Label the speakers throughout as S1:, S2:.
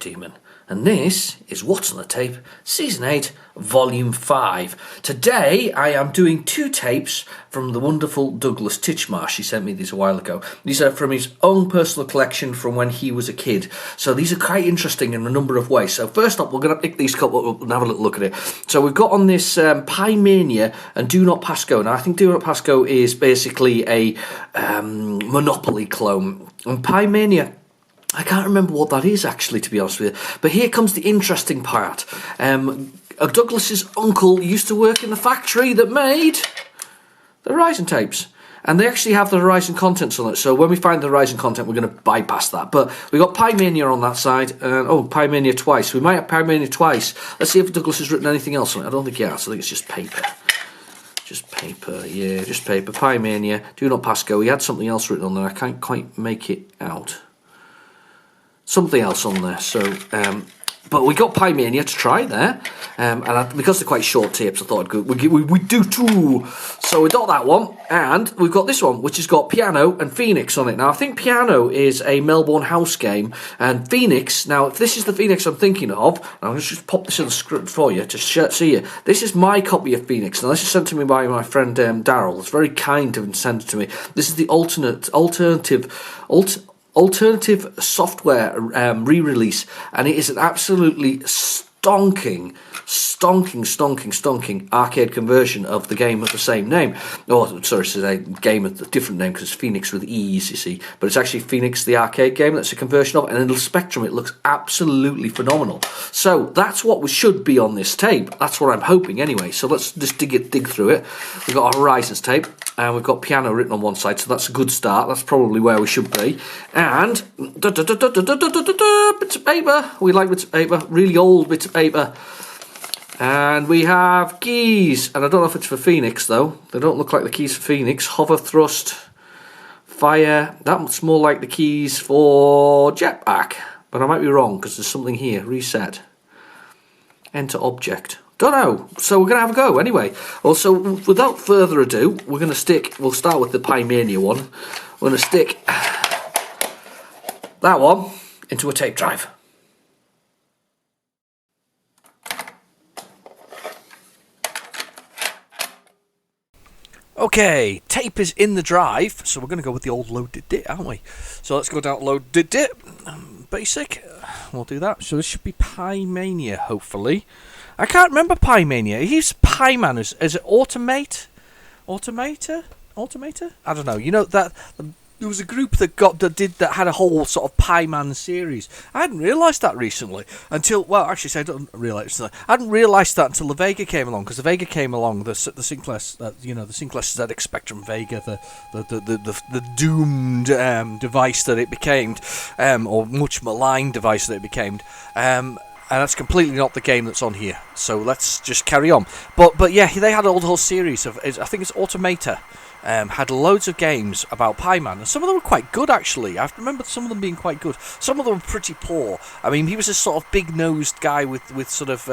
S1: Demon, and this is What's on the Tape, Season 8, Volume 5. Today I am doing 2 tapes from the wonderful Douglas Titchmarsh. He sent me these a while ago. These are from his own personal collection from when he was a kid. So these are quite interesting in a number of ways. So first up, we're going to pick these couple up and have a little look at it. So we've got on this Pie Mania and Do Not Pass Go. Now I think Do Not Pass Go is basically a Monopoly clone. And Pie Mania, I can't remember what that is actually, to be honest with you. But here comes the interesting part. Douglas's uncle used to work in the factory that made the Horizon tapes. And they actually have the Horizon contents on it. So when we find the Horizon content, we're going to bypass that. But we've got Pie Mania on that side. Pie Mania twice. We might have Pie Mania twice. Let's see if Douglas has written anything else on it. I don't think he has. I think it's just paper. Just paper, yeah, just paper. Pie Mania, Do Not Pass Go. He had something else written on there. I can't quite make it out. Something else on there. So, but we got Pie Mania to try there, because they're quite short tapes, I thought we'd do 2. So we got that one, and we've got this one, which has got Piano and Phoenix on it. Now I think Piano is a Melbourne house game, and Phoenix. Now if this is the Phoenix I'm thinking of, I'm going to just pop this in the script for you to see you. This is my copy of Phoenix. Now this is sent to me by my friend Daryl. It's very kind of him to send it to me. This is the alternative software re-release, and it is an absolutely stonking arcade conversion of the game of the same name. Oh, sorry, it's a game of a different name because it's Phoenix with E's, you see. But it's actually Phoenix, the arcade game, that's a conversion of it. And in the Spectrum, it looks absolutely phenomenal. So that's what should be on this tape. That's what I'm hoping anyway. So let's just dig through it. We've got our Horizons tape, and we've got Piano written on one side, so that's a good start. That's probably where we should be. And bits of paper. We like bits of paper, really old bits of paper. And we have keys, and I don't know if it's for Phoenix though. They don't look like the keys for Phoenix. Hover thrust, fire. That's more like the keys for Jetpack, but I might be wrong because there's something here. Reset. Enter object. Don't know. So we're gonna have a go anyway. Also, without further ado, we'll start with the Pie Mania one. We're gonna stick that one into a tape drive. Okay, tape is in the drive, so we're going to go with the old loaded it, aren't we? So let's go down loaded it. Basic, we'll do that. So this should be Pie Mania, hopefully. I can't remember Pie Mania. He's Pie Man. Is it Automate? Automator? I don't know. You know that there was a group that had a whole sort of Pie Man series. I hadn't realised that recently until I hadn't realised that until the Vega came along, because the Vega came along, the Sinclair, the Sinclair ZX Spectrum Vega, the doomed device that it became, or much maligned device that it became. And that's completely not the game that's on here. So let's just carry on. But yeah, they had a whole series of, I think it's Automator. Had loads of games about Pie Man, and some of them were quite good actually. I remember some of them being quite good. Some of them were pretty poor. I mean, he was a sort of big-nosed guy with sort of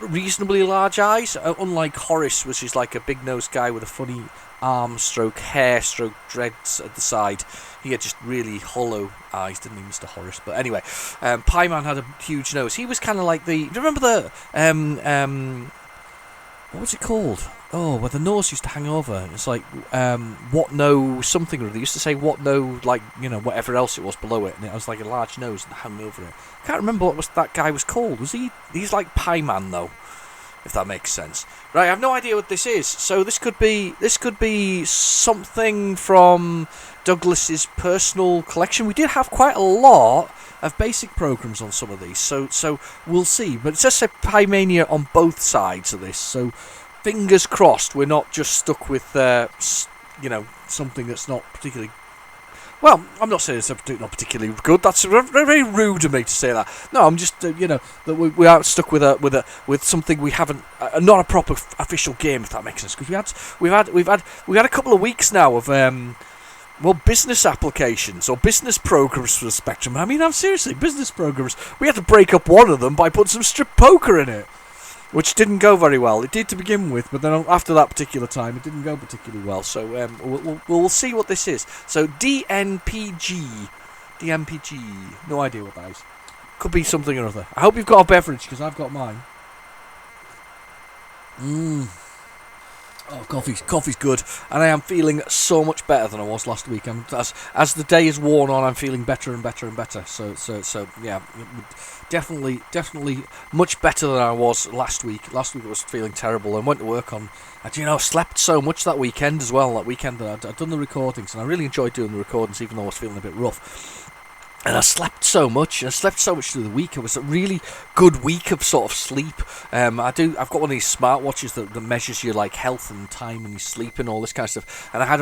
S1: reasonably large eyes, unlike Horace, which is like a big-nosed guy with a funny hair dreads at the side. He had just really hollow eyes, didn't he, Mr. Horace? But anyway, Pie Man had a huge nose. He was kind of like the. Do you remember the what was it called? Oh, where the nose used to hang over. It's like, what no something or other. They used to say what no, like, whatever else it was below it. And it was like a large nose that hung over it. I can't remember what that guy was called. He's like Pie Man, though, if that makes sense. Right, I have no idea what this is. So this could be something from Douglas's personal collection. We did have quite a lot of basic programs on some of these. So we'll see. But it says Pie Mania on both sides of this. So fingers crossed we're not just stuck with, something that's not particularly. Well, I'm not saying it's not particularly good. That's very rude of me to say that. No, I'm just, that we aren't stuck with something we haven't, not a proper official game, if that makes sense. Because we've had a couple of weeks now of business applications or business programs for the Spectrum. I mean, seriously, business programs. We had to break up one of them by putting some strip poker in it, which didn't go very well. It did to begin with, but then after that particular time, it didn't go particularly well. So we'll see what this is. So DNPG, no idea what that is. Could be something or other. I hope you've got a beverage, because I've got mine. Oh, coffee's good, and I am feeling so much better than I was last week. As the day is worn on, I'm feeling better and better and better. So yeah, definitely much better than I was last week. Last week I was feeling terrible and went to work on. Slept so much that weekend as well. That weekend that I'd done the recordings, and I really enjoyed doing the recordings, even though I was feeling a bit rough. And I slept so much. Through the week. It was a really good week of sort of sleep. I've got one of these smartwatches that measures your like health and time and your sleep and all this kind of stuff. And I had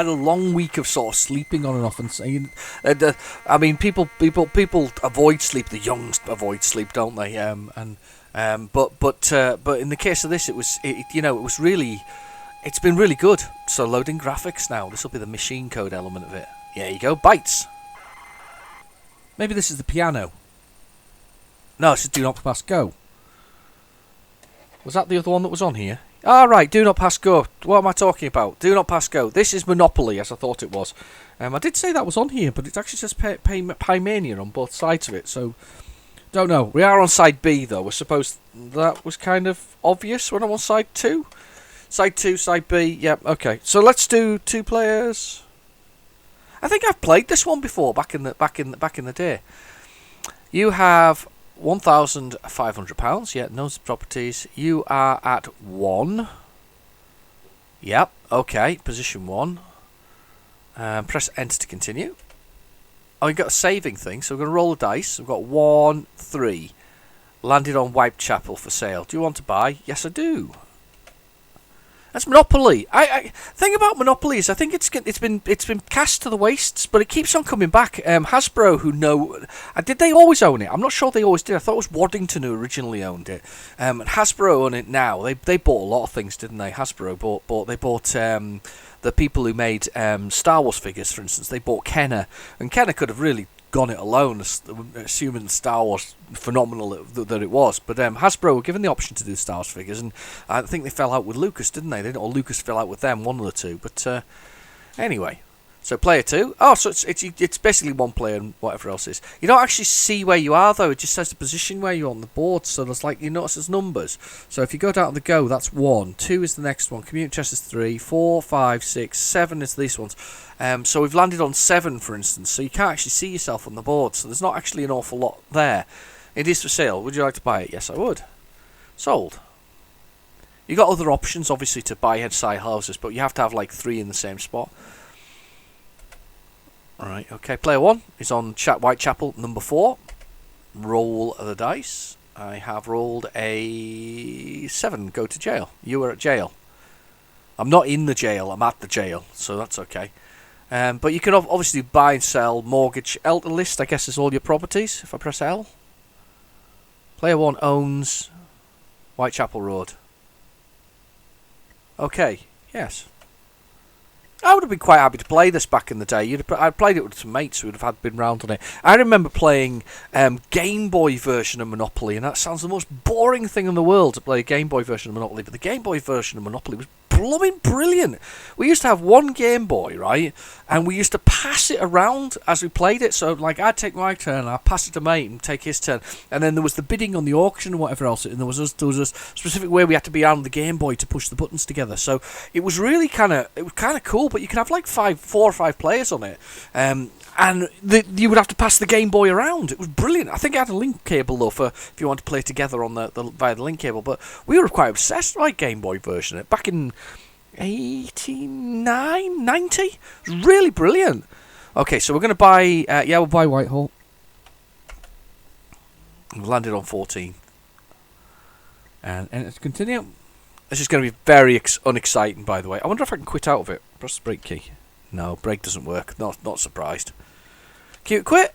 S1: a long week of sort of sleeping on and off. And people avoid sleep. The young avoid sleep, don't they? But in the case of this, it's been really good. So loading graphics now. This will be the machine code element of it. There you go, bytes. Maybe this is the piano. No, it's Do Not Pass Go. Was that the other one that was on here? Right, Do Not Pass Go. What am I talking about? Do Not Pass Go. This is Monopoly, as I thought it was. I did say that was on here, but it actually says Paymania on both sides of it, so... Don't know. We are on side B, though. I suppose that was kind of obvious when I'm on side 2. Side 2, side B. Yep, okay. So let's do 2 players... I think I've played this one before back in the day. You have £1,500. Yeah, no properties. You are at 1. Yep. Okay. Position 1. Press enter to continue. Oh, you got a saving thing. So we're going to roll the dice. We've got 1, 3. Landed on Whitechapel for sale. Do you want to buy? Yes, I do. That's Monopoly. I thing about Monopoly is I think it's been cast to the wastes, but it keeps on coming back. Hasbro, who know, did they always own it? I'm not sure they always did. I thought it was Waddington who originally owned it. And Hasbro own it now. They bought a lot of things, didn't they? Hasbro bought the people who made Star Wars figures, for instance. They bought Kenner, and Kenner could have really gone it alone, assuming Star Wars phenomenal that it was. But Hasbro were given the option to do Star Wars figures, and I think they fell out with Lucas, didn't they? Or Lucas fell out with them, one of the two. But anyway, so player 2. Oh, so it's basically one player and whatever else is. You don't actually see where you are, though. It just says the position where you're on the board. So there's you notice there's numbers. So if you go down to the go, that's 1. 2 is the next one. Community chest is 3. 4, 5, 6, 7 is these ones. So we've landed on 7, for instance. So you can't actually see yourself on the board. So there's not actually an awful lot there. It is for sale. Would you like to buy it? Yes, I would. Sold. You got other options, obviously, to buy head-side houses, but you have to have 3 in the same spot. Alright, okay. Player 1 is on Whitechapel, number 4. Roll the dice. I have rolled a 7. Go to jail. You are at jail. I'm not in the jail, I'm at the jail, so that's okay. But you can obviously buy and sell, mortgage. L to list, I guess, is all your properties, if I press L. Player 1 owns Whitechapel Road. Okay, yes. I would have been quite happy to play this back in the day. I'd played it with some mates who would have been round on it. I remember playing Game Boy version of Monopoly, and that sounds the most boring thing in the world to play a Game Boy version of Monopoly, but the Game Boy version of Monopoly was blooming brilliant. We used to have one Game Boy, right, and we used to pass it around as we played it. So I'd take my turn, I'd pass it to mate and take his turn, and then there was the bidding on the auction and whatever else, and there was a specific way we had to be on the Game Boy to push the buttons together. So it was really kind of cool, but you could have 4 or 5 players on it, and you would have to pass the Game Boy around. It was brilliant. I think I had a link cable though for if you want to play together on via the link cable, but we were quite obsessed with Game Boy version of it back in 89, 90. It was really brilliant. Okay, so we're going to buy... we'll buy Whitehall. We've landed on 14. And let's continue. This is going to be very unexciting, by the way. I wonder if I can quit out of it. Press the break key. No, break doesn't work. Not surprised. Cute quit.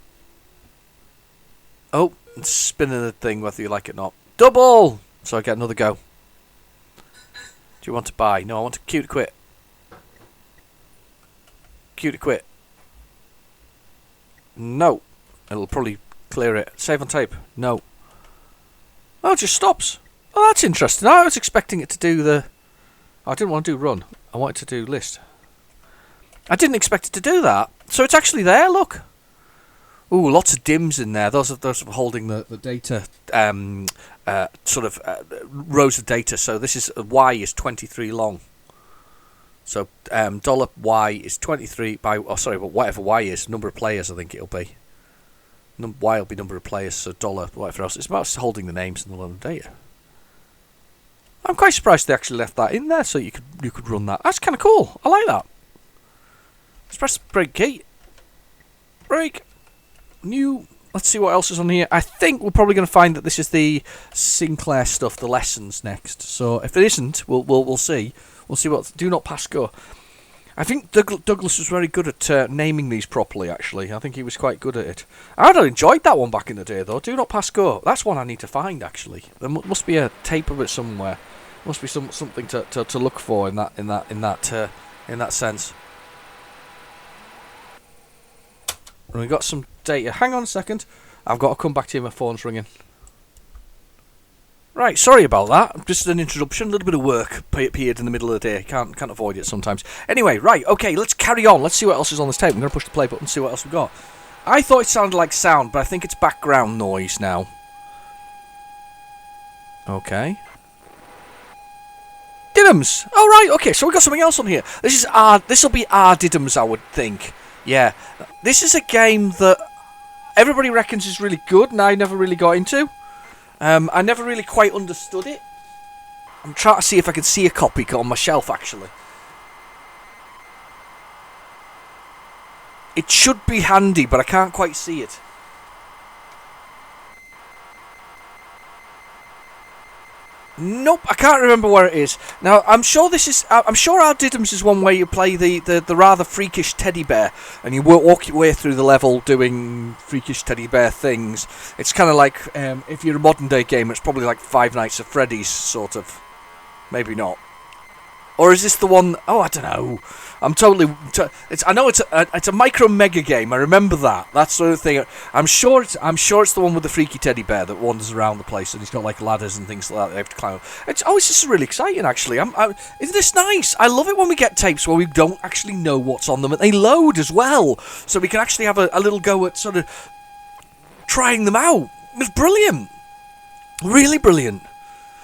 S1: Oh, it's spinning the thing whether you like it or not. Double! So I get another go. Do you want to buy? No, I want to queue to quit. Queue to quit. No. It'll probably clear it. Save on tape. No. Oh, it just stops. Oh, that's interesting. I was expecting it to do the... I didn't want to do run. I wanted to do list. I didn't expect it to do that. So it's actually there, look. Ooh, lots of dims in there. Those are holding the data, rows of data. So this is Y is 23 long. So dollar $Y is 23 by, but whatever Y is, number of players I think it'll be. Y will be number of players, so dollar whatever else. It's about holding the names and the load of data. I'm quite surprised they actually left that in there, so you could run that. That's kind of cool. I like that. Let's press the break key. Break. New. Let's see what else is on here. I think we're probably going to find that this is the Sinclair stuff, the lessons next. So if it isn't, we'll see. We'll see what. Do not pass go. I think Douglas was very good at naming these properly, actually. I think he was quite good at it. I'd have enjoyed that one back in the day, though. Do not pass go. That's one I need to find, actually. There must be a tape of it somewhere. Must be something to look for in that sense. And we got some data. Hang on a second. I've got to come back to you. My phone's ringing. Right, sorry about that. Just an interruption. A little bit of work appeared in the middle of the day. Can't avoid it sometimes. Anyway, right, okay, let's carry on. Let's see what else is on this tape. I'm going to push the play button and see what else we've got. I thought it sounded like sound, but I think it's background noise now. Okay. Diddums! Oh, right, okay, so we've got something else on here. This'll be our Diddums, I would think. Yeah. This is a game that everybody reckons is really good, and I never really got into. I never really quite understood it. I'm trying to see if I can see a copy on my shelf, actually. It should be handy, but I can't quite see it. Nope, I can't remember where it is. Now, I'm sure our Diddums is one where you play the rather freakish teddy bear, and you walk your way through the level doing freakish teddy bear things. It's kind of like, if you're a modern day gamer, it's probably like Five Nights at Freddy's, sort of. Maybe not. Or is this the one? Oh, I don't know. I'm totally. I know it's a micro mega game. I remember that. That sort of thing. I'm sure it's the one with the freaky teddy bear that wanders around the place and he's got like ladders and things like that they have to climb up. It's just really exciting, actually. Isn't this nice? I love it when we get tapes where we don't actually know what's on them and they load as well, so we can actually have a little go at sort of trying them out. It was brilliant. Really brilliant.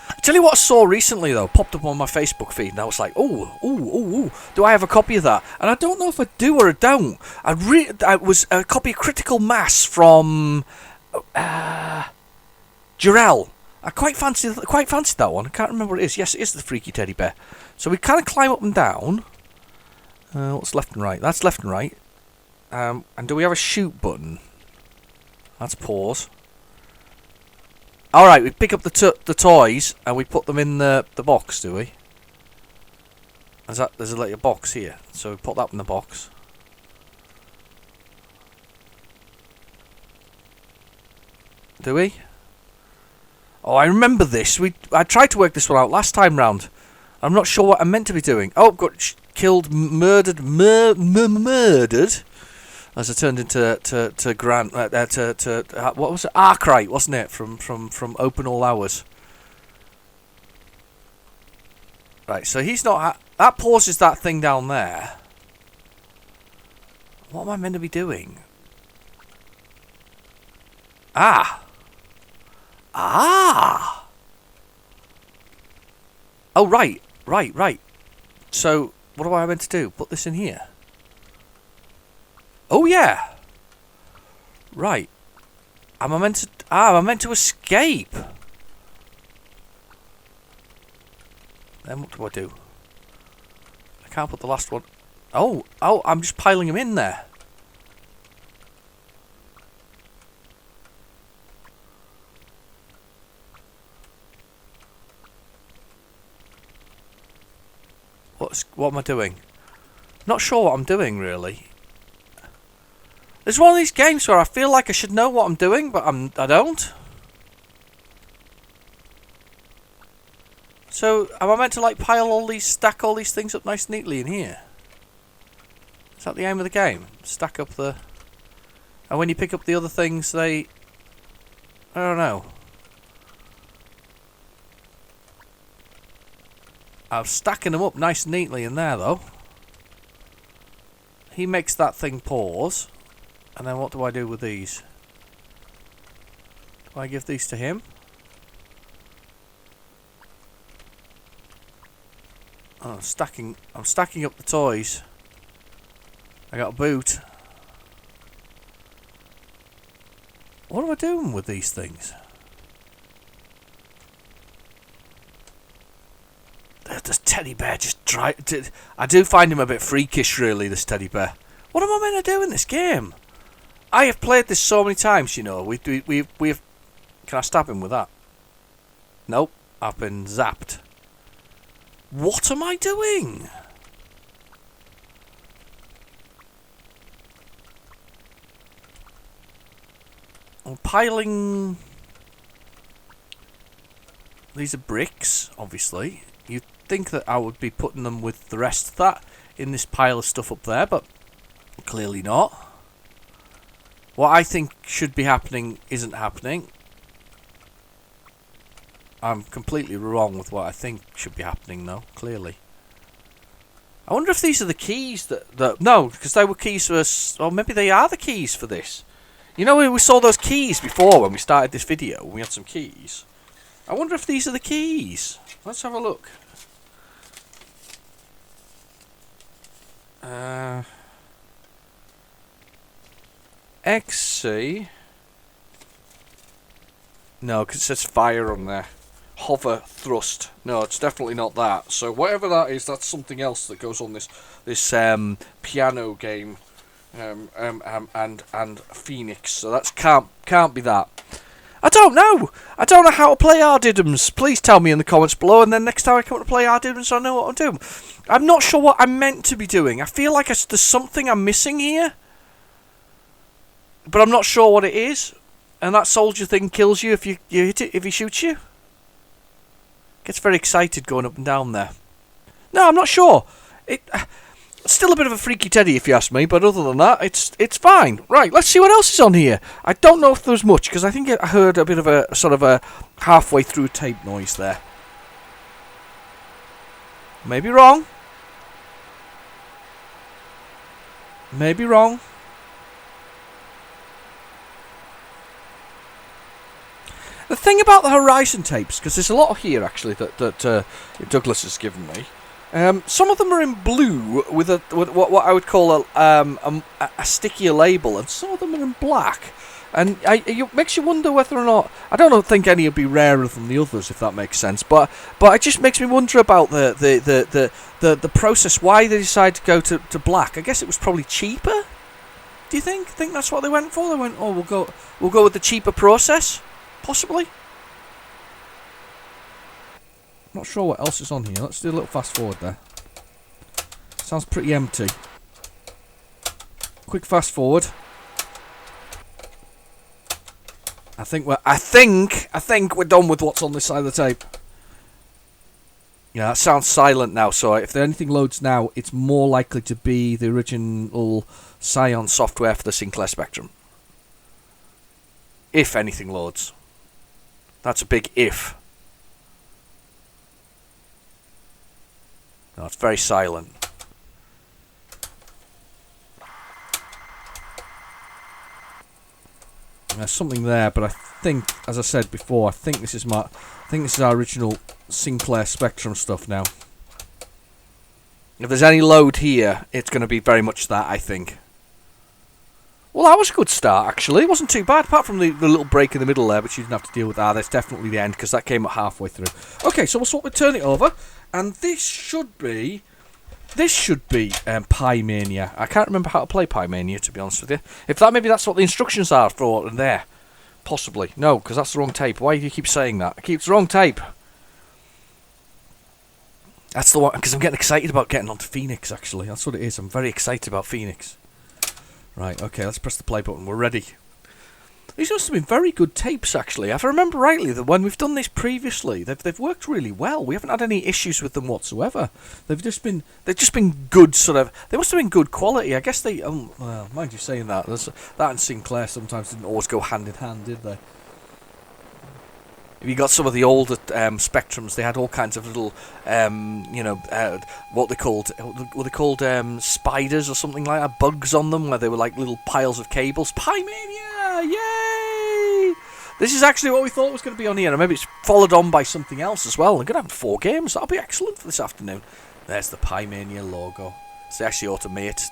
S1: I tell you what I saw recently, though, popped up on my Facebook feed, and I was like, ooh, do I have a copy of that? And I don't know if I do or I don't. It was a copy of Critical Mass from Jarell. I quite fancied that one. I can't remember what it is. Yes, it is the freaky teddy bear. So we kind of climb up and down. What's left and right? That's left and right. And do we have a shoot button? That's pause. Alright, we pick up the toys and we put them in the box, do we? There's a little box here, so we put that in the box. Do we? Oh, I remember this. I tried to work this one out last time round. I'm not sure what I'm meant to be doing. Oh, got killed, murdered, as I turned into Grant, what was it? Arkwright, wasn't it? From Open All Hours. Right, so he's not. That pauses that thing down there. What am I meant to be doing? Ah. Oh, right. So, what am I meant to do? Put this in here. Oh yeah. Right. Am I meant to escape? Then what do I do? I can't put the last one. Oh, I'm just piling them in there. What am I doing? Not sure what I'm doing, really. It's one of these games where I feel like I should know what I'm doing, but I don't. So, am I meant to like stack all these things up nice and neatly in here? Is that the aim of the game? Stack up the... And when you pick up the other things, I don't know. I'm stacking them up nice and neatly in there, though. He makes that thing pause. And then what do I do with these? Do I give these to him? Oh, I'm stacking up the toys. I got a boot. What am I doing with these things? This teddy bear just I do find him a bit freakish, really, this teddy bear. What am I meant to do in this game? I have played this so many times, you know. We've. Can I stab him with that? Nope. I've been zapped. What am I doing? I'm piling. These are bricks, obviously. You'd think that I would be putting them with the rest of that in this pile of stuff up there, but clearly not. What I think should be happening isn't happening. I'm completely wrong with what I think should be happening, though, clearly. I wonder if these are the keys that no, because they were keys for us, or maybe they are the keys for this. You know, we saw those keys before when we started this video. We had some keys. I wonder if these are the keys. Let's have a look. XC. No, because it says fire on there. Hover thrust. No, it's definitely not that. So whatever that is, that's something else that goes on this piano game, and Phoenix. So that's can't be that. I don't know. I don't know how to play Ardiddums. Please tell me in the comments below, and then next time I come to play Ardiddums, I know what I'm doing. I'm not sure what I'm meant to be doing. I feel like there's something I'm missing here, but I'm not sure what it is. And that soldier thing kills you if you hit it, if he shoots you. Gets very excited going up and down there. No, I'm not sure. Still a bit of a freaky teddy if you ask me, but other than that, it's fine. Right, let's see what else is on here. I don't know if there's much, because I think I heard a bit of a sort of a halfway through tape noise there. Maybe wrong. Maybe wrong. The thing about the Horizon tapes, because there's a lot here actually that Douglas has given me. Some of them are in blue with what I would call a stickier label, and some of them are in black. And it makes you wonder whether or not, I don't think any would be rarer than the others, if that makes sense. But it just makes me wonder about the process, why they decided to go to black. I guess it was probably cheaper. Do you think? Think that's what they went for? They went, oh, we'll go with the cheaper process. Possibly. Not sure what else is on here. Let's do a little fast forward there. Sounds pretty empty. Quick fast forward. I think we're done with what's on this side of the tape. Yeah, that sounds silent now. So if anything loads now, it's more likely to be the original Scion software for the Sinclair Spectrum. If anything loads. That's a big if. No, it's very silent. There's something there, but I think, as I said before, I think this is our original Sinclair Spectrum stuff now. If there's any load here, it's going to be very much that, I think. Well, that was a good start, actually. It wasn't too bad, apart from the little break in the middle there, which you didn't have to deal with. That's definitely the end, because that came at halfway through. Okay, so we'll turn it over, and this should be Pie Mania. I can't remember how to play Pie Mania, to be honest with you. Maybe that's what the instructions are for in there. Possibly. No, because that's the wrong tape. Why do you keep saying that? It's the wrong tape. That's the one, because I'm getting excited about getting onto Phoenix, actually. That's what it is. I'm very excited about Phoenix. Right, okay, let's press the play button. We're ready. These must have been very good tapes, actually. If I remember rightly, that when we've done this previously, they've worked really well. We haven't had any issues with them whatsoever. They've just been good, sort of. They must have been good quality. I guess they. Well, mind you saying that. That and Sinclair sometimes didn't always go hand in hand, did they? If you got some of the older Spectrums, they had all kinds of little, what they called spiders or something like that, bugs on them, where they were like little piles of cables. Pymania! Yay! This is actually what we thought was going to be on here, and maybe it's followed on by something else as well. I'm going to have 4 games. That'll be excellent for this afternoon. There's the Pymania logo. It's the actually Automate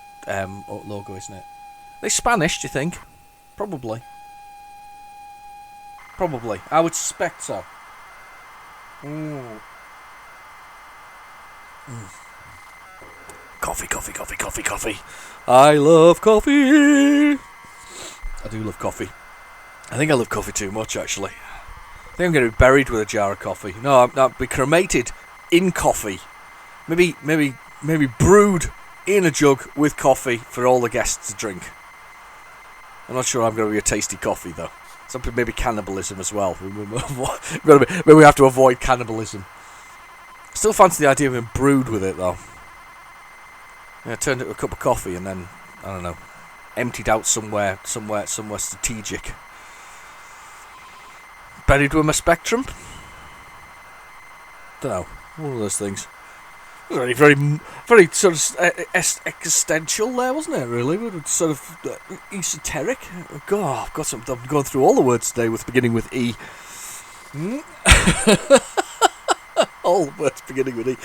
S1: logo, isn't it? Are they Spanish, do you think? Probably. I would suspect so. Coffee. I love coffee. I do love coffee. I think I love coffee too much, actually. I think I'm going to be buried with a jar of coffee. No, I'll be cremated in coffee. Maybe brewed in a jug with coffee for all the guests to drink. I'm not sure I'm going to be a tasty coffee, though. Something maybe cannibalism as well. Maybe we have to avoid cannibalism. Still fancy the idea of being brewed with it, though. Yeah, turned it to a cup of coffee and then, I don't know, emptied out somewhere strategic. Buried with my Spectrum? Don't know. One of those things. Very, very, very sort of existential there, wasn't it? Really, sort of esoteric. God, I'm going through all the words today beginning with E. All the words beginning with E.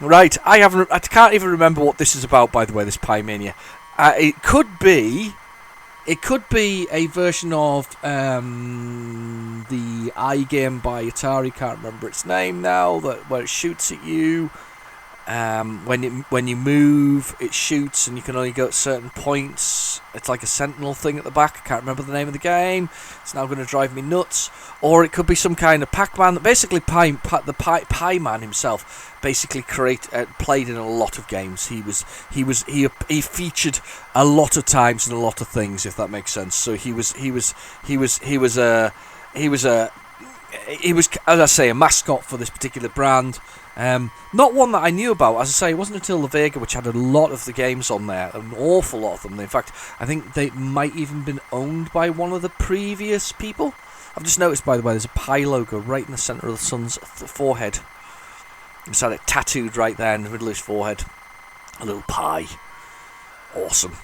S1: Right, I can't even remember what this is about. By the way, this Pymania. It could be a version of the iGame by Atari. Can't remember its name now. Where it shoots at you. When you move, it shoots, and you can only go at certain points. It's like a sentinel thing at the back. I can't remember the name of the game. It's now going to drive me nuts. Or it could be some kind of Pac-Man. That basically, Pie-Man himself basically played in a lot of games. He featured a lot of times in a lot of things, if that makes sense. So he was as I say, a mascot for this particular brand. Not one that I knew about. As I say, it wasn't until the Vega, which had a lot of the games on there, an awful lot of them. In fact, I think they might even been owned by one of the previous people. I've just noticed, by the way, there's a pie logo right in the centre of the son's forehead. He's had it tattooed right there in the middle of his forehead. A little pie. Awesome.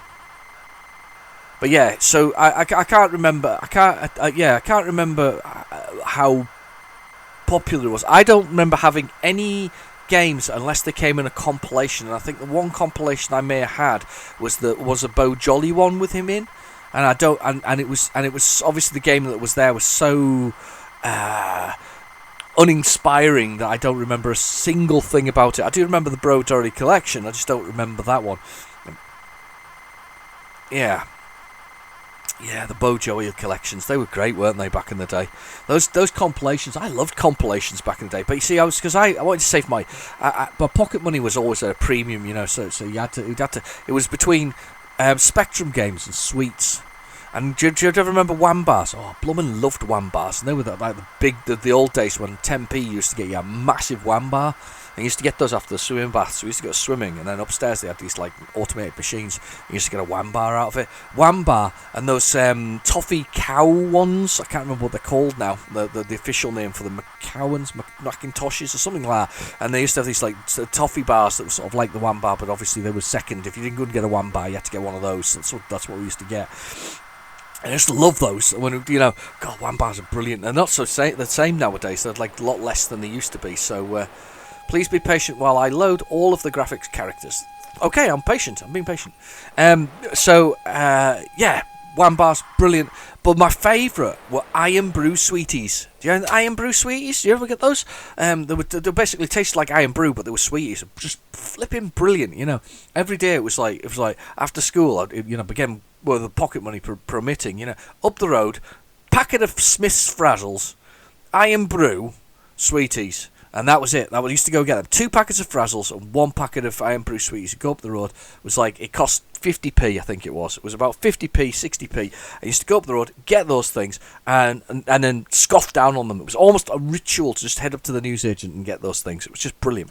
S1: But yeah, so I can't remember. I can't remember how popular it was. I don't remember having any games unless they came in a compilation. And I think the one compilation I may have had was a Bo Jolly one with him in. And it was obviously the game that was there was so uninspiring that I don't remember a single thing about it. I do remember the Bro Jolly collection. I just don't remember that one. Yeah, the Bo Joey collections, they were great, weren't they, back in the day? Those compilations, I loved compilations back in the day. But you see, I wanted to save my pocket money was always at a premium, you know. So you had to. It was between Spectrum games and Sweets. And do you ever remember Wham Bars? Oh, Blummin loved Wham Bars, and they were like the old days when 10p used to get you a massive Wham Bar. And you used to get those after the swimming baths. So we used to go swimming, and then upstairs they had these like automated machines. You used to get a Wham Bar out of it. Wham Bar and those toffee cow ones. I can't remember what they're called now. The official name for the McCowans, Macintoshes, or something like that. And they used to have these like toffee bars that were sort of like the Wham Bar, but obviously they were second. If you didn't go and get a Wham Bar, you had to get one of those. That's what we used to get. I just love those. When God, Wham Bars are brilliant. They're not the same nowadays. They're like a lot less than they used to be. So. Please be patient while I load all of the graphics characters. Okay, I'm patient. I'm being patient. Wham Bars, brilliant. But my favourite were Iron Brew Sweeties. Do you know Iron Brew Sweeties? Do you ever get those? They basically tasted like Iron Brew, but they were sweeties. Just flipping brilliant, you know. Every day it was like after school, again, with the pocket money permitting, you know, up the road, packet of Smith's Frazzles, Iron Brew Sweeties. And that was it. Used to go get them. 2 packets of Frazzles and 1 packet of Iron Brew Sweeties. You go up the road. It was like, it cost 50p, I think it was. It was about 50p, 60p. I used to go up the road, get those things, and then scoff down on them. It was almost a ritual to just head up to the newsagent and get those things. It was just brilliant.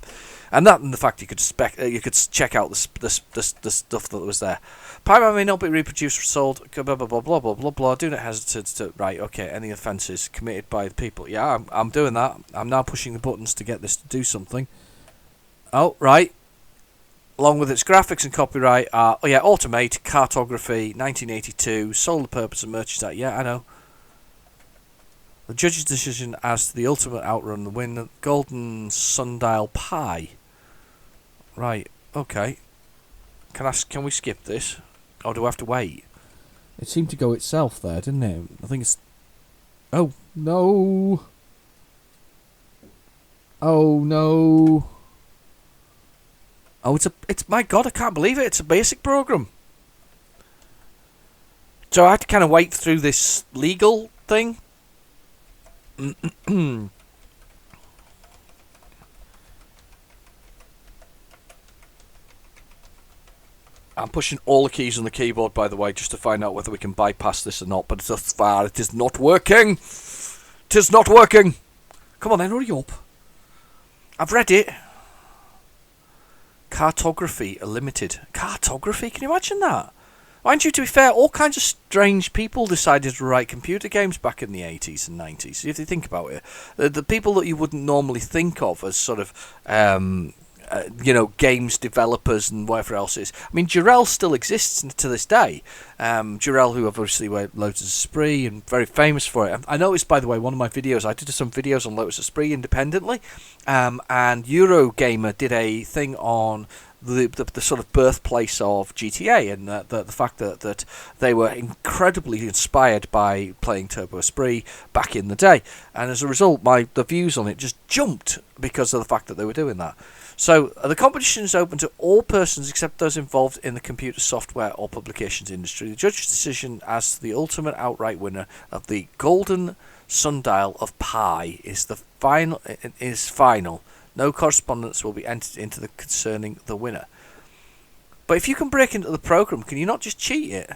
S1: And that, and the fact you could check out the stuff that was there. Pie may not be reproduced or sold. Blah blah blah blah blah blah blah. Do not hesitate to right. Okay, any offences committed by the people. Yeah, I'm doing that. I'm now pushing the buttons to get this to do something. Oh right. Along with its graphics and copyright are Automate, Cartography, 1982, Sole the Purpose of Merchandise. Yeah, I know. The judge's decision as to the ultimate outrun, the win, Golden Sundial Pie. Right, okay. Can we skip this? Or do I have to wait? It seemed to go itself there, didn't it? I think it's... Oh, no! Oh, no! Oh, it's my God, I can't believe it. It's a basic program. So I had to kind of wait through this legal thing. I'm pushing all the keys on the keyboard, by the way, just to find out whether we can bypass this or not. But thus far, it is not working. It is not working. Come on then, hurry up. I've read it. Cartography Limited. Cartography? Can you imagine that? Mind you, to be fair, all kinds of strange people decided to write computer games back in the 80s and 90s. If you think about it, the people that you wouldn't normally think of as sort of, games developers and whatever else is. I mean, Jarell still exists to this day. Jarell, who obviously wrote Lotus Esprit and very famous for it. I noticed, by the way, one of my videos, I did some videos on Lotus Esprit independently, and Eurogamer did a thing on the sort of birthplace of GTA, and the fact that they were incredibly inspired by playing Turbo Esprit back in the day, and as a result the views on it just jumped because of the fact that they were doing that. So the competition is open to all persons except those involved in the computer software or publications industry. The judge's decision as to the ultimate outright winner of the Golden Sundial of Pi is final. No correspondence will be entered into the concerning the winner. But if you can break into the program, can you not just cheat it?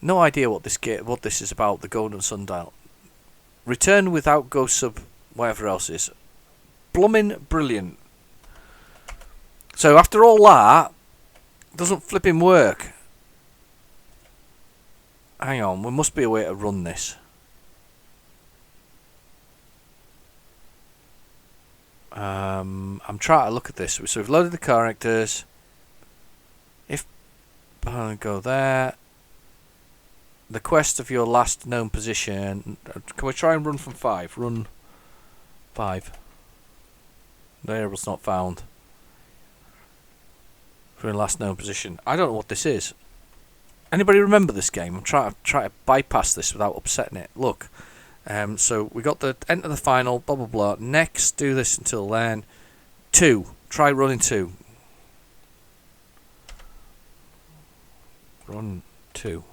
S1: No idea what this is about. The Golden Sundial. Return without go sub whatever else is. Bloomin' brilliant. So after all that, doesn't flipping work. Hang on, there must be a way to run this. I'm trying to look at this. So we've loaded the characters. If I go there, the quest of your last known position. Can we try and run from 5? Run 5. Variable's not found. For your last known position. I don't know what this is. Anybody remember this game? I'm trying to bypass this without upsetting it. Look. So we got the enter the final, blah blah blah. Next, do this until then. 2. Try running 2. Run 2.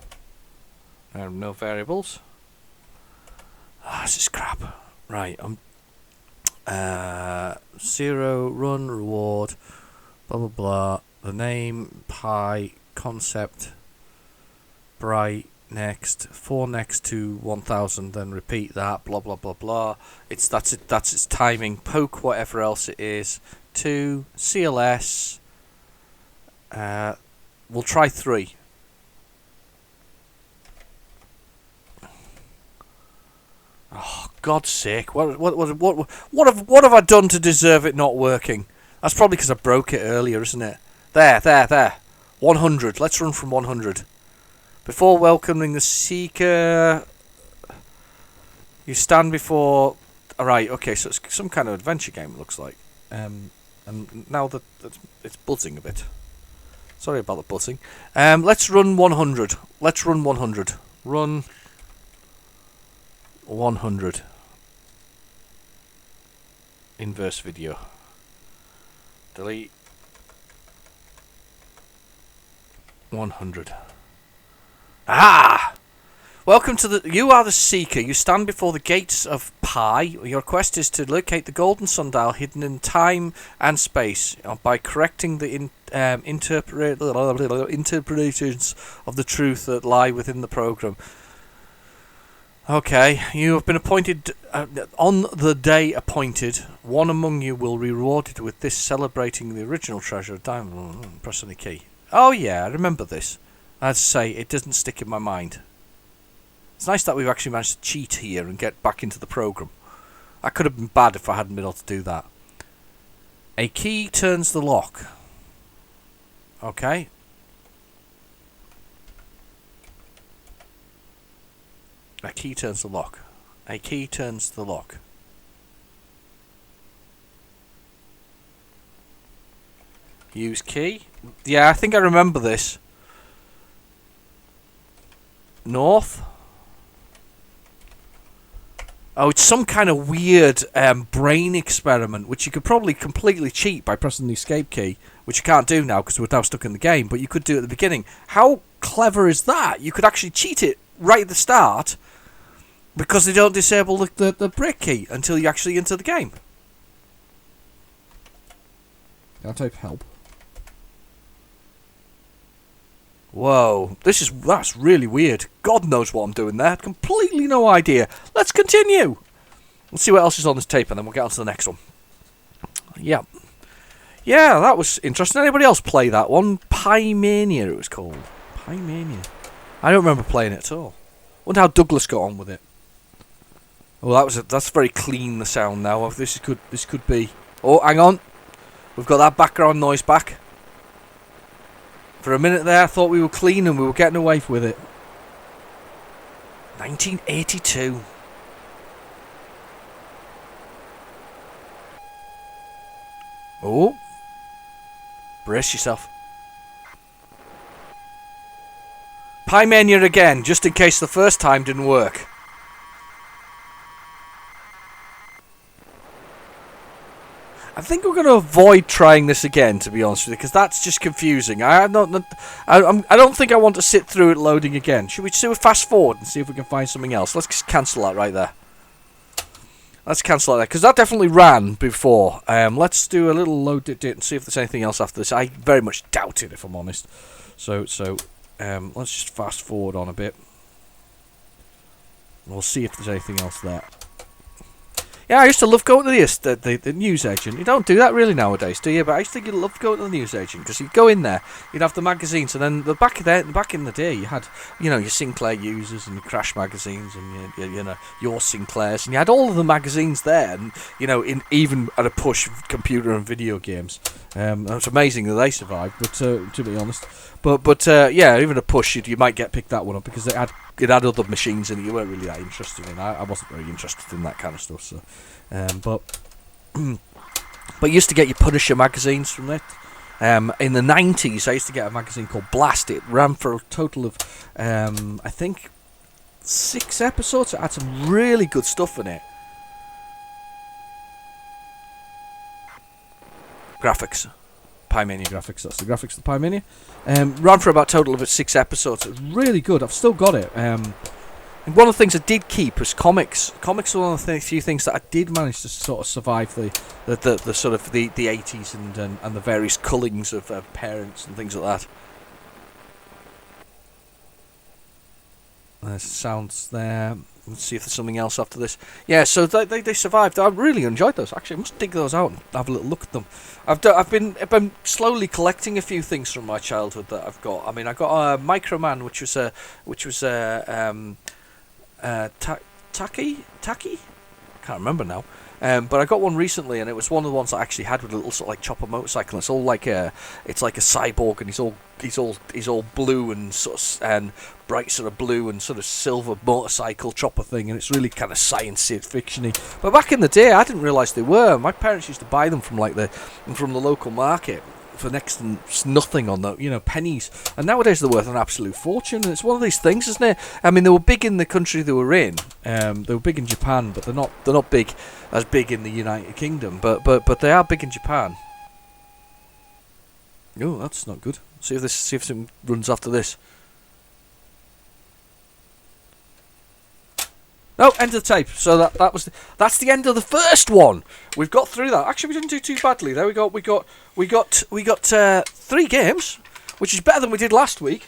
S1: No variables. This is crap. Right, 0, run, reward, blah blah blah. The name, pi, concept, bright. Next, 4 next to 1000, then repeat that, blah blah blah blah. That's its timing. Poke whatever else it is. 2 CLS. We'll try 3. Oh, God's sake! What have I done to deserve it not working? That's probably because I broke it earlier, isn't it? There. 100. Let's run from 100. Before welcoming the seeker, you stand before... Alright, okay, so it's some kind of adventure game, it looks like. And now that it's buzzing a bit. Sorry about the buzzing. Let's run 100. Let's run 100. Run 100. Inverse video. Delete. 100. Ah! Welcome to the... You are the seeker. You stand before the gates of Pi. Your quest is to locate the golden sundial hidden in time and space by correcting the interpretations of the truth that lie within the program. Okay, you have been appointed... on the day appointed, one among you will be rewarded with this, celebrating the original treasure of diamond. Press on the key. Oh yeah, I remember this. I'd say it doesn't stick in my mind. It's nice that we've actually managed to cheat here and get back into the program. That could have been bad if I hadn't been able to do that. A key turns the lock. Okay. A key turns the lock. A key turns the lock. Use key. Yeah, I think I remember this. North. Oh, it's some kind of weird brain experiment, which you could probably completely cheat by pressing the escape key, which you can't do now because we're now stuck in the game, but you could do it at the beginning. How clever is that? You could actually cheat it right at the start because they don't disable the break key until you actually enter the game.
S2: I'll type help.
S1: Whoa, that's really weird. God knows what I'm doing there. Completely no idea. Let's continue. Let's see what else is on this tape, and then we'll get on to the next one. Yeah. Yeah, that was interesting. Anybody else play that one? Pimania, it was called. Pimania. I don't remember playing it at all. Wonder how Douglas got on with it. Oh, that's very clean, the sound now. Oh, this could be... Oh, hang on. We've got that background noise back. For a minute there, I thought we were clean and we were getting away with it. 1982. Oh. Brace yourself. Pimania again, just in case the first time didn't work. I think we're going to avoid trying this again, to be honest with you, because that's just confusing. I don't think I want to sit through it loading again. Should we fast forward and see if we can find something else? Let's just cancel that right there. Let's cancel that, because that definitely ran before. Let's do a little load it and see if there's anything else after this. I very much doubt it, if I'm honest. So let's just fast forward on a bit. We'll see if there's anything else there. Yeah, I used to love going to the newsagent. You don't do that really nowadays, do you? But I used to love going to the newsagent because you'd go in there, you'd have the magazines, and then back in the day, you had your Sinclair users and your Crash magazines and your Sinclairs, and you had all of the magazines there, and even at a push, computer and video games. It's amazing that they survived, but to be honest, but yeah, even a push, you might get picked that one up because it had other machines in it you weren't really that interested in. I wasn't very interested in that kind of stuff. So, but you used to get your Punisher magazines from it. In the 90s, I used to get a magazine called Blast. It ran for a total of, I think, 6 episodes. It had some really good stuff in it. Graphics. Pimania graphics, that's the graphics of the Pimania. Ran for about a total of 6 episodes. It was really good. I've still got it. And one of the things I did keep was comics. Comics were one of the few things that I did manage to sort of survive the sort of the 80s and the various cullings of parents and things like that. There's sounds there. Let's see if there's something else after this. Yeah, so they survived. I really enjoyed those. Actually, I must dig those out and have a little look at them. I've been slowly collecting a few things from my childhood that I've got. I mean, I got a Microman, which was Taki. Can't remember now. But I got one recently, and it was one of the ones I actually had with a little sort of like chopper motorcycle. And it's all like it's like a cyborg, and he's all blue and sort of and bright sort of blue and sort of silver motorcycle chopper thing, and it's really kind of science fiction-y. But back in the day, I didn't realise they were. My parents used to buy them from the local market for next to nothing on the pennies, and nowadays they're worth an absolute fortune. And it's one of these things, isn't it? I mean, they were big in the country they were in. They were big in Japan, but they're not big in the United Kingdom. But they are big in Japan. Oh, that's not good. See if something runs after this. No, end of the tape. So that's the end of the first one. We've got through that. Actually, we didn't do too badly there. We got 3 games, which is better than we did last week.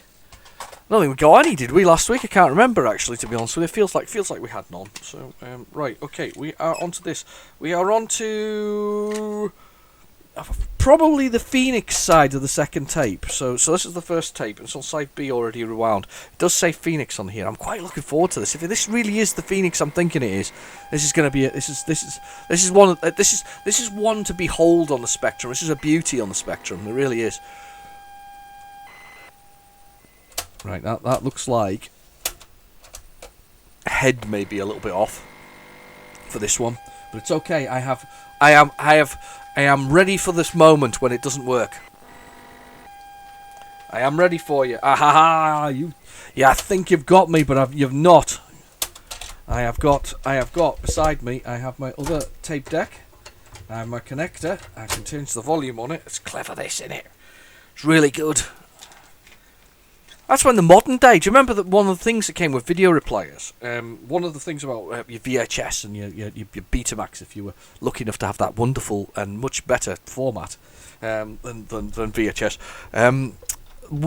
S1: I don't think we got any, did we, last week? I can't remember, actually, to be honest with you. It feels like we had none. So, right, okay, we are on to this. We are on to probably the Phoenix side of the second tape. So this is the first tape. It's on side B already rewound. It does say Phoenix on here. I'm quite looking forward to this. If this really is the Phoenix I'm thinking it is, this is going to be this is one to behold on the Spectrum. This is a beauty on the Spectrum. It really is. Right, that looks like head may be a little bit off for this one, but it's okay. I am ready for this moment when it doesn't work. I am ready for you. I think you've got me, but you've not. I have got beside me. I have my other tape deck. I have my connector. I can change the volume on it. It's clever, this, isn't it? It's really good. That's when the modern day. Do you remember that one of the things that came with video replayers? One of the things about your VHS and your Betamax, if you were lucky enough to have that wonderful and much better format than VHS,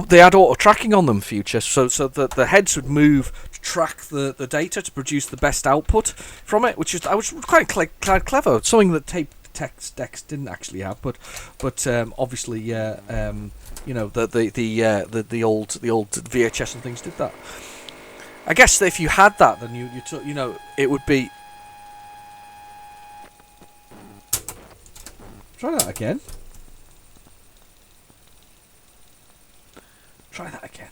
S1: they had auto tracking on them. Future, so that the heads would move to track the data to produce the best output from it, which was quite clever. Something that tape decks didn't actually have, but obviously you know, the old VHS and things did that. I guess that if you had that, then you know, it would be.
S2: Try that again.
S1: Try that again.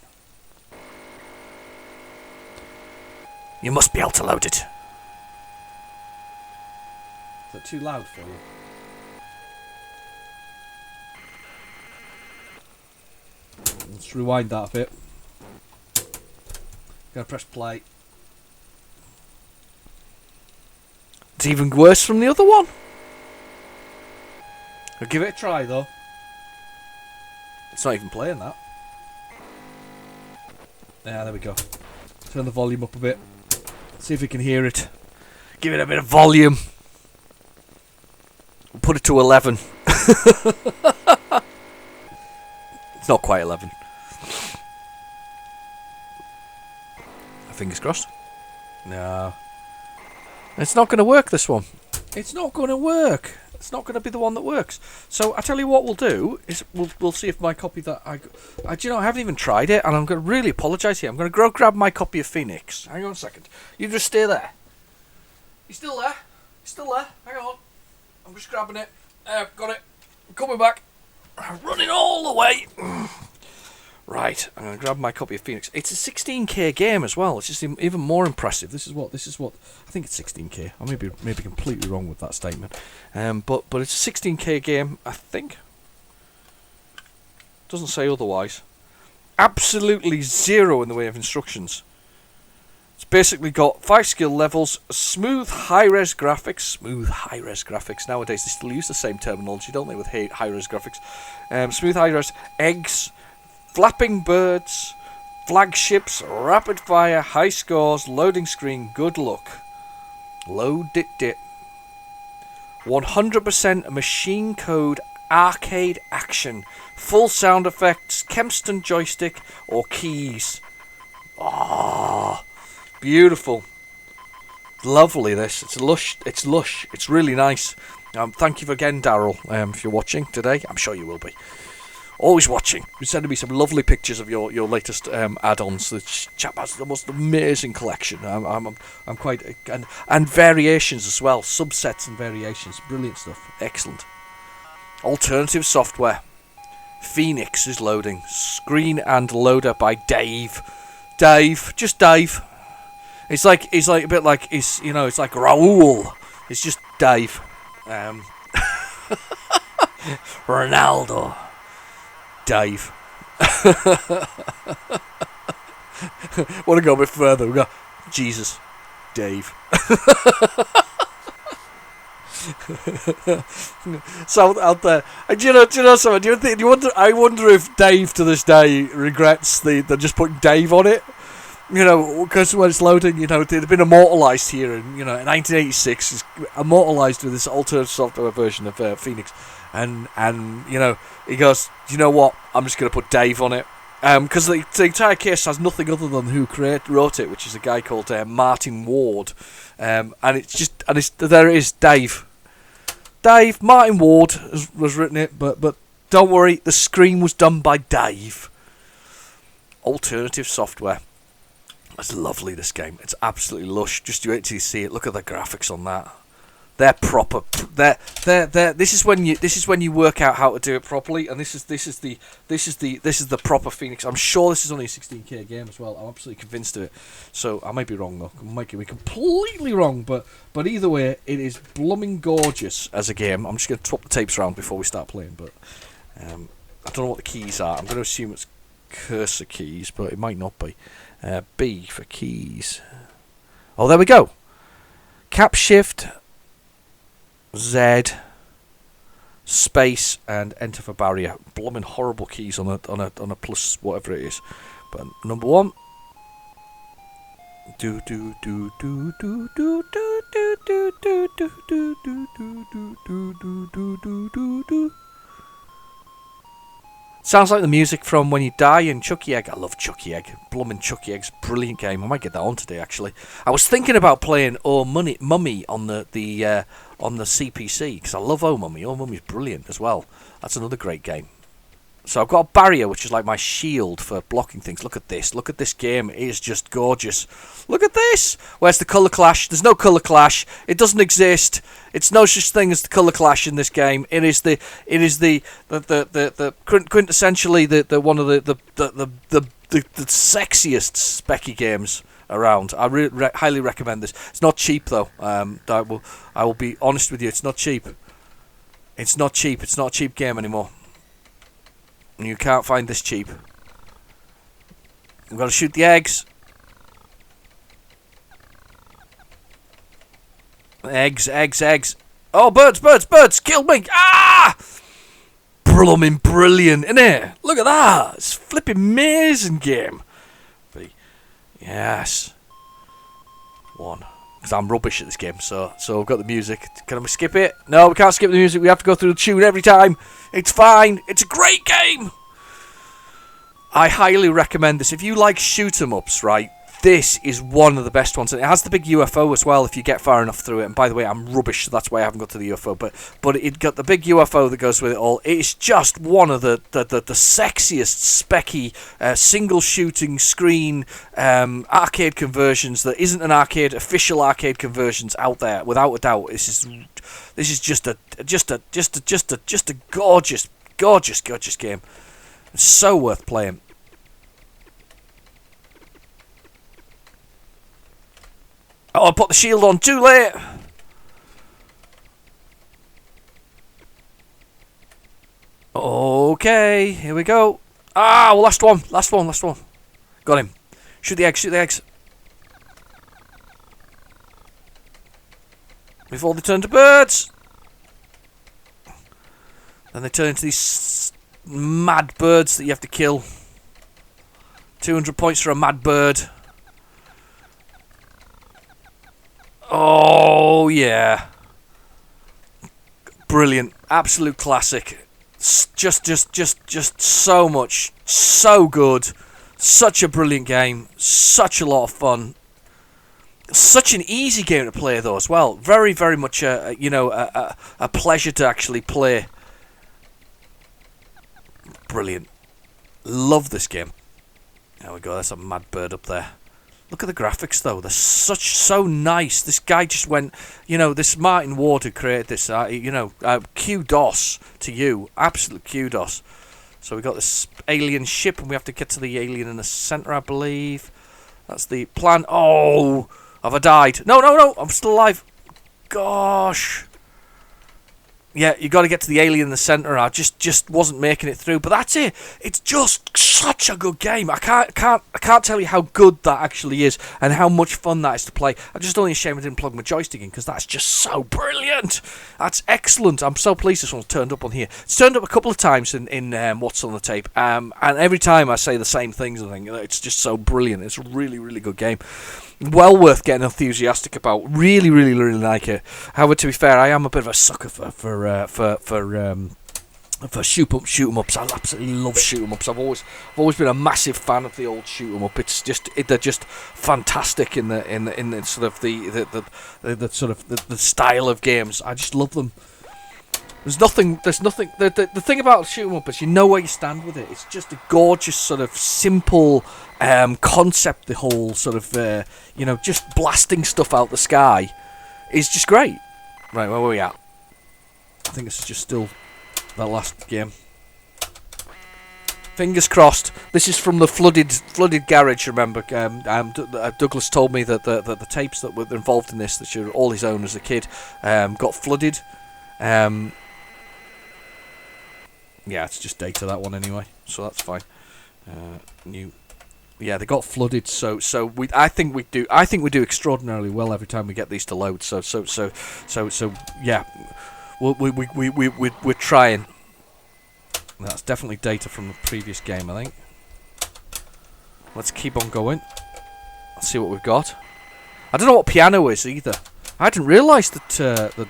S1: You must be able to load it.
S2: Is that too loud for you? Let's rewind that a bit. Gonna press play.
S1: It's even worse from the other one.
S2: I'll give it a try though.
S1: It's not even playing that.
S2: Yeah, there we go. Turn the volume up a bit. See if we can hear it.
S1: Give it a bit of volume. We'll put it to 11. It's not quite 11. Fingers crossed. No. It's not going to work, this one. It's not going to work. It's not going to be the one that works. So I tell you what we'll do is we'll see if my copy that I do you know, I haven't even tried it, and I'm going to really apologise here. I'm going to go grab my copy of Phoenix. Hang on a second. You just stay there. You still there? You still there? Hang on. I'm just grabbing it. Got it. I'm coming back. I'm running all the way. Right, I'm going to grab my copy of Phoenix. It's a 16K game as well. It's just even more impressive. This is what I think it's 16K. I may be completely wrong with that statement. But it's a 16K game, I think. Doesn't say otherwise. Absolutely zero in the way of instructions. It's basically got 5 skill levels, smooth high-res graphics. Smooth high-res graphics. Nowadays they still use the same terminology, don't they, with high-res graphics. Smooth high-res eggs. Flapping birds, flagships, rapid fire, high scores, loading screen, good luck. Load it. 100% machine code arcade action. Full sound effects, Kempston joystick or keys. Ah, beautiful. Lovely this. It's lush. It's really nice. Thank you again, Daryl, if you're watching today. I'm sure you will be. Always watching. You're sending me some lovely pictures of your latest add-ons. The chap has the most amazing collection. I'm quite and variations as well, subsets and variations. Brilliant stuff. Excellent. Alternative software. Phoenix is loading. Screen and loader by Dave. Just Dave. It's like a bit like it's like Raul. It's just Dave. Ronaldo. Dave. Want to go a bit further? We go, Jesus, Dave. So out there, and do you know something? I wonder if Dave to this day regrets the just putting Dave on it. You know, because when it's loading, you know, they've been immortalised here, and you know, in 1986, is immortalised with this alternative software version of Phoenix, and you know, he goes, you know what? I'm just going to put Dave on it, because the entire case has nothing other than who wrote it, which is a guy called Martin Ward, and there it is, Dave. Martin Ward was written it, but don't worry, the screen was done by Dave. Alternative software. It's lovely, this game. It's absolutely lush. Just wait till you see it. Look at the graphics on that. They're proper. This is when you work out how to do it properly. And this is the proper Phoenix. I'm sure this is only a 16K game as well. I'm absolutely convinced of it. So I might be wrong though. I might be completely wrong. But either way, it is blooming gorgeous as a game. I'm just going to swap the tapes around before we start playing. But I don't know what the keys are. I'm going to assume it's cursor keys, but it might not be. B for keys. Oh, there we go. Cap Shift Z space and enter for barrier. Blooming horrible keys on a plus whatever it is. But number one. Do do do do do do do do do do do do do do do do do do do. Sounds like the music from When You Die and Chucky Egg. I love Chucky Egg. Bloomin' Chucky Egg's a brilliant game. I might get that on today, actually. I was thinking about playing Mummy on the CPC, because I love Mummy. Mummy's brilliant as well. That's another great game. So I've got a barrier, which is like my shield for blocking things. Look at this. Look at this game. It is just gorgeous. Look at this. Where's the colour clash? There's no colour clash. It doesn't exist. It's no such thing as the colour clash in this game. It is the quintessentially the one of the sexiest specky games around. I highly recommend this. It's not cheap though. I will be honest with you. It's not cheap. It's not cheap. It's not a cheap game anymore. And you can't find this cheap. We've got to shoot the eggs. Eggs. Oh, birds! Kill me! Ah! Blooming brilliant, innit? Look at that! It's a flipping amazing game. Yes. One. Because I'm rubbish at this game, so we've got the music. Can we skip it? No, we can't skip the music. We have to go through the tune every time. It's fine. It's a great game. I highly recommend this. If you like shoot 'em ups, right, this is one of the best ones. And it has the big UFO as well if you get far enough through it. And by the way, I'm rubbish, so that's why I haven't got to the UFO. But it got the big UFO that goes with it all. It's just one of the sexiest specky single shooting screen arcade conversions that isn't an arcade, official arcade conversions out there, without a doubt. This is just a gorgeous game. It's so worth playing. Oh, I put the shield on too late. Okay, here we go. Ah, well, last one. Got him. Shoot the eggs. Before they turn to birds. Then they turn into these mad birds that you have to kill. 200 points for a mad bird. Oh yeah, brilliant, absolute classic. Just so much, so good, such a brilliant game, such a lot of fun, such an easy game to play though as well. Very much a pleasure to actually play. Brilliant, love this game. There we go. There's a mad bird up there. Look at the graphics though, they're so nice. This guy just went, this Martin Ward who created this, kudos to you, absolute kudos. So we got this alien ship and we have to get to the alien in the centre, I believe. That's the plan. Oh, have I died? No, I'm still alive. Gosh. Yeah, you got to get to the alien in the centre. I just just wasn't making it through. But that's it. It's just such a good game. I can't tell you how good that actually is and how much fun that is to play. I'm just only ashamed I didn't plug my joystick in, because that's just so brilliant. That's excellent. I'm so pleased this one's turned up on here. It's turned up a couple of times in What's on the Tape, and every time I say the same things. I think it's just so brilliant. It's a really, really good game. Well worth getting enthusiastic about. Really, really, really like it. However, to be fair, I am a bit of a sucker for shoot 'em ups. I absolutely love shoot 'em ups. I've always been a massive fan of the old shoot 'em up. They're just fantastic in the sort of the style of games. I just love them. There's nothing. The thing about shoot 'em up is you know where you stand with it. It's just a gorgeous sort of simple concept. The whole sort of just blasting stuff out the sky is just great. Right, where were we at? I think it's just still that last game. Fingers crossed. This is from the flooded garage. Remember, Douglas told me that the tapes that were involved in this, that all his own as a kid, got flooded. Yeah, it's just data, that one anyway, so that's fine. Yeah, they got flooded. So I think we do extraordinarily well every time we get these to load. So yeah, we're trying. That's definitely data from the previous game, I think. Let's keep on going. Let's see what we've got. I don't know what piano is either. I didn't realise that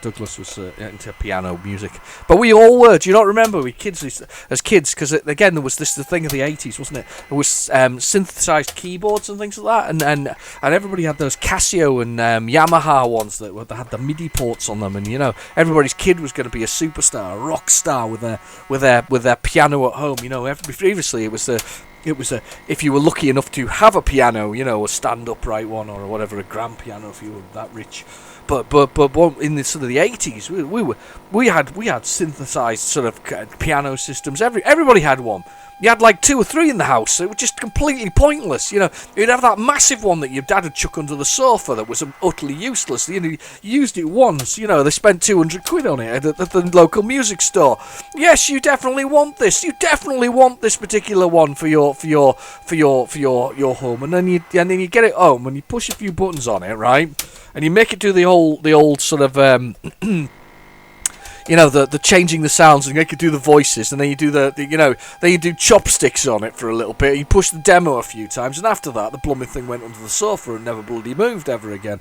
S1: Douglas was into piano music, but we all were. Do you not remember? We kids as kids, because again there was the thing of the 80s, wasn't it? It was synthesized keyboards and things like that, and everybody had those Casio and Yamaha ones that had the MIDI ports on them, and everybody's kid was going to be a superstar, a rock star with their piano at home. Previously it was if you were lucky enough to have a piano, a stand upright one or whatever, a grand piano if you were that rich. But in the sort of the 80s, we had synthesized sort of piano systems. Everybody had one. You had like 2 or 3 in the house. It was just completely pointless. You'd have that massive one that your dad would chuck under the sofa that was utterly useless. You used it once. They spent 200 quid on it at the local music store. Yes, you definitely want this. You definitely want this particular one for your home. And then you get it home and you push a few buttons on it, right? And you make it do the old sort of the changing the sounds, and you could do the voices, and then you do then you do chopsticks on it for a little bit. You push the demo a few times, and after that, the blooming thing went under the sofa and never bloody moved ever again.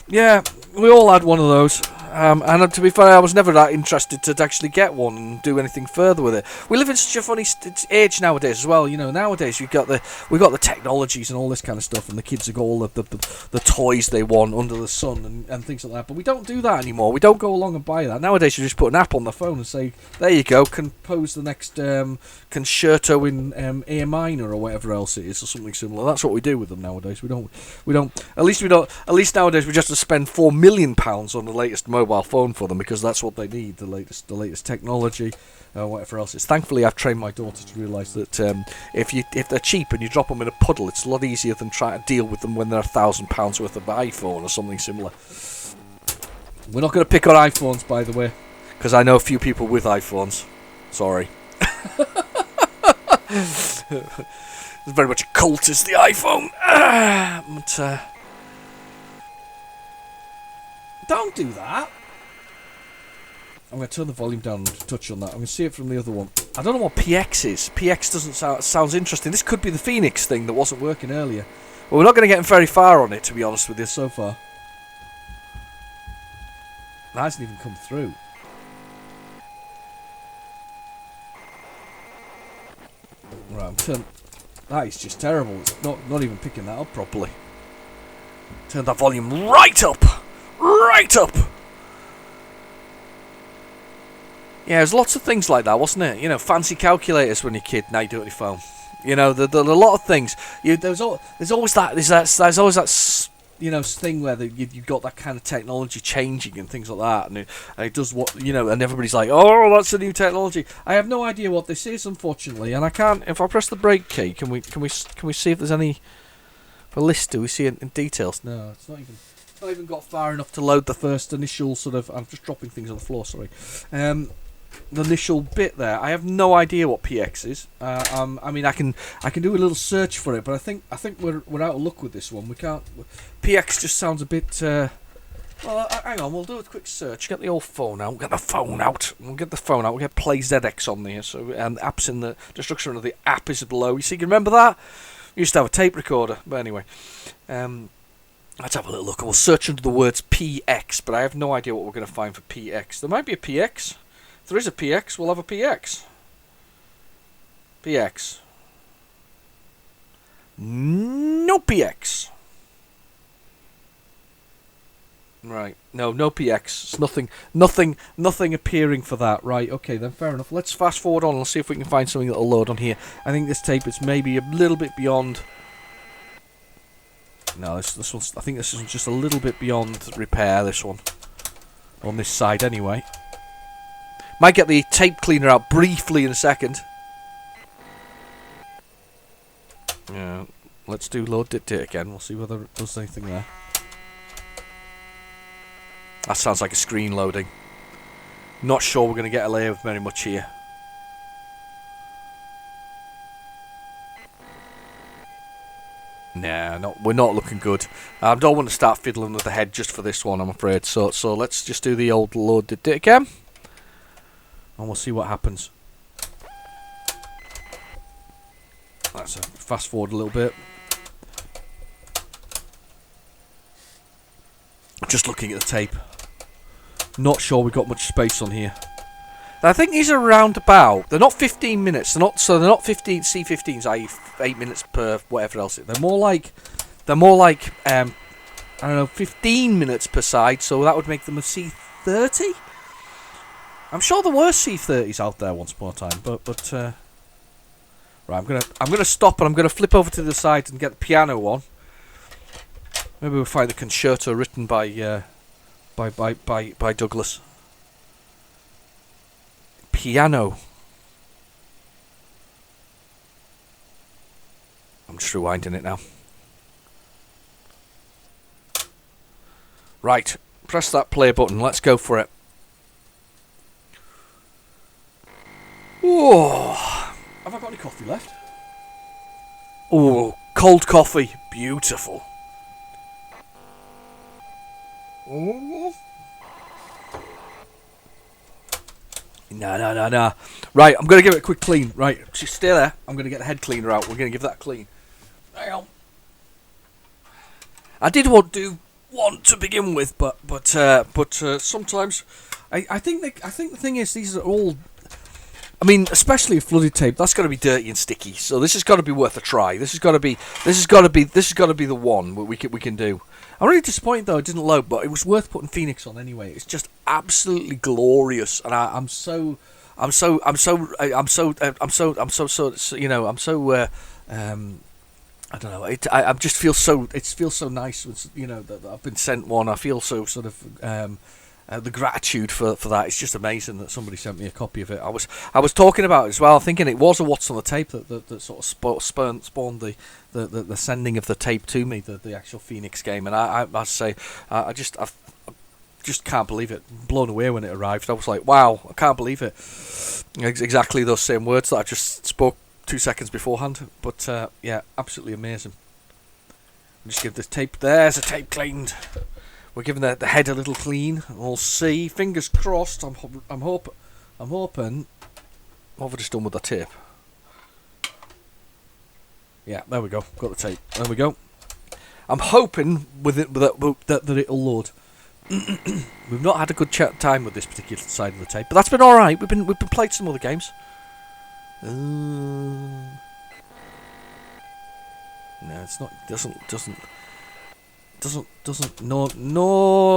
S1: Yeah, we all had one of those. And to be fair, I was never that interested to actually get one and do anything further with it. We live in such a funny age nowadays as well. Nowadays we've got the technologies and all this kind of stuff, and the kids have got all the toys they want under the sun and things like that. But we don't do that anymore. We don't go along and buy that. Nowadays you just put an app on the phone and say, there you go, compose the next concerto in A minor or whatever else it is, or something similar. That's what we do with them nowadays. We don't. At least nowadays we just have to spend £4 million on the latest mobile phone for them, because that's what they need, the latest technology, whatever else. Thankfully I've trained my daughter to realise that if they're cheap and you drop them in a puddle, it's a lot easier than trying to deal with them when they're £1,000 worth of iPhone or something similar. We're not going to pick on iPhones, by the way, because I know a few people with iPhones. Sorry. It's very much a cult, is the iPhone. But don't do that. I'm going to turn the volume down and touch on that. I'm going to see it from the other one. I don't know what PX is. PX doesn't sounds interesting. This could be the Phoenix thing that wasn't working earlier. But we're not going to get very far on it, to be honest with you, so far. That hasn't even come through. Right, that is just terrible. It's not even picking that up properly. Turn that volume right up! Right up! Yeah, there's lots of things like that, wasn't it? Fancy calculators when you're a kid, now you do it on your phone. There are a lot of things. There's always that thing where you've got that kind of technology changing and things like that, and it does what, and everybody's like, oh, that's a new technology. I have no idea what this is, unfortunately, and I can't. If I press the brake key, can we see if there's any for list? Do we see it in details? No, it's not even got far enough to load the first initial sort of. I'm just dropping things on the floor. Sorry. the initial bit there. I have no idea what PX is. I mean, I can do a little search for it, but I think we're out of luck with this one. We can't. PX just sounds a bit. Well, hang on. We'll do a quick search. Get the old phone out. Get the phone out. We'll get the phone out. We'll get PlayZX on there. So and the app's in the description of the app is below. You see, you can remember that? We used to have a tape recorder, but anyway. Let's have a little look. We'll search under the words PX, but I have no idea what we're going to find for PX. There might be a PX. If there is a PX, we'll have a PX. PX. No PX. Right. No PX. It's nothing appearing for that. Right. Okay, then fair enough. Let's fast forward on and see if we can find something that'll load on here. I think this tape is maybe a little bit beyond. No, this one's. I think this is just a little bit beyond repair. This one, on this side anyway. Might get the tape cleaner out briefly in a second. Yeah, let's do load it again. We'll see whether there's anything there. That sounds like a screen loading. Not sure we're going to get a layer very much here. Nah, we're not looking good. I don't want to start fiddling with the head just for this one, I'm afraid. So let's just do the old load it again. And we'll see what happens. Let's fast forward a little bit. Just looking at the tape. Not sure we've got much space on here. I think these are around about. They're not 15 minutes. They're not 15 C15s, i.e. 8 minutes per whatever else. They're more like I don't know, 15 minutes per side. So that would make them a C30. I'm sure there were C30s out there once upon a time, but right. I'm gonna stop and I'm gonna flip over to the side and get the piano on. Maybe we'll find the concerto written by Douglas. Piano. I'm just rewinding it now. Right, press that play button. Let's go for it. Oh, have I got any coffee left? Oh, cold coffee, beautiful. No. Right, I'm going to give it a quick clean. Right, just stay there. I'm going to get the head cleaner out. We're going to give that a clean. Hang on. I did want to begin with, but sometimes I think the thing is these are all. I mean, especially a flooded tape, that's got to be dirty and sticky. So this has got to be worth a try. This has got to be the one we can do. I'm really disappointed though it didn't load, but it was worth putting Phoenix on anyway. It's just absolutely glorious, and I'm so I don't know. I just feel so. It feels so nice. That I've been sent one. I feel so sort of. The gratitude for that. It's just amazing that somebody sent me a copy of it. I was talking about it as well, thinking it was a What's on the Tape that sort of spawned the sending of the tape to me, the actual Phoenix game. And I must say, I just can't believe it. Blown away when it arrived. I was like, wow, I can't believe it. Exactly those same words that I just spoke 2 seconds beforehand. But yeah, absolutely amazing. I'll just give this tape. There's a tape cleaned. We're giving the head a little clean. We'll see. Fingers crossed. I'm hoping. What have I just done with the tape? Yeah, there we go. Got the tape. There we go. I'm hoping that it'll load. We've not had a good time with this particular side of the tape, but that's been all right. We've been played some other games. No, it's not. Doesn't no